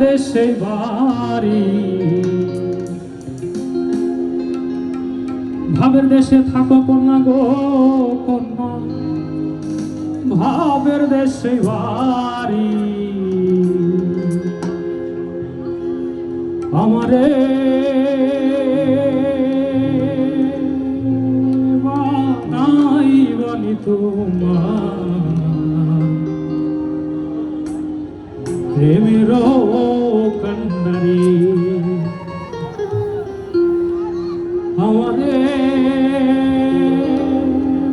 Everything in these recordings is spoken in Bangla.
সেই বাড়ি ভাবের দেশে থাকো কন্যা গো কন্যা, ভাবের দেশে বাড়ি আমারে বানাই বানি তোমার প্রেমের কন্যারে আমারে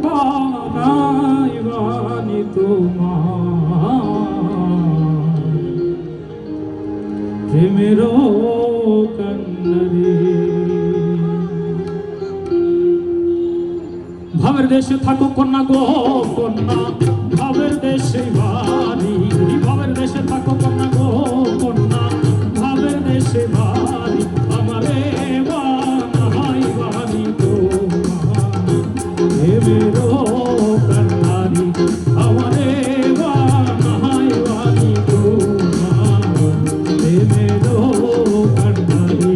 বানাই বানি তোমার প্রেমের কন্যারে। ভাবের দেশে থাকো কন্যা গো কন্যা, ভাবের দেশে বাড়ি ভাবের দেশে থাকো কন্যা গো কন্যা, ভাবের দেশে বাড়ি আমারে বানাই বানি তোমার প্রেমের কন্যারে আমারে বানাই বানি তোমার প্রেমের কন্যারে।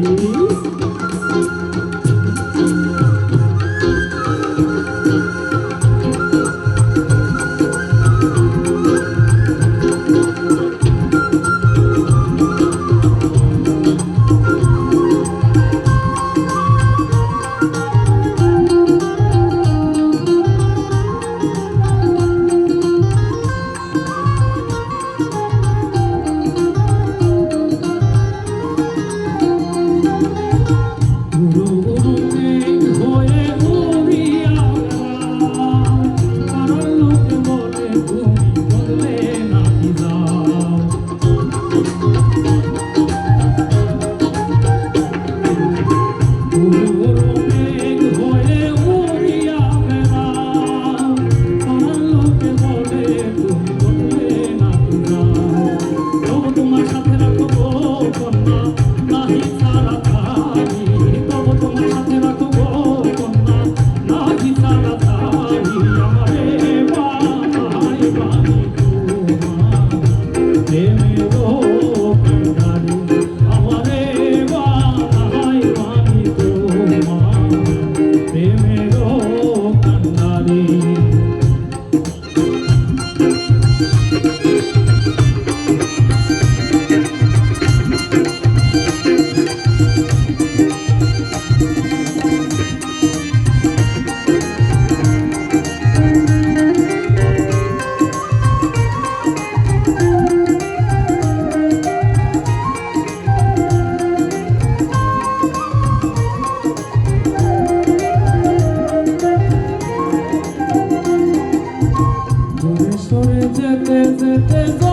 যেতে যেতে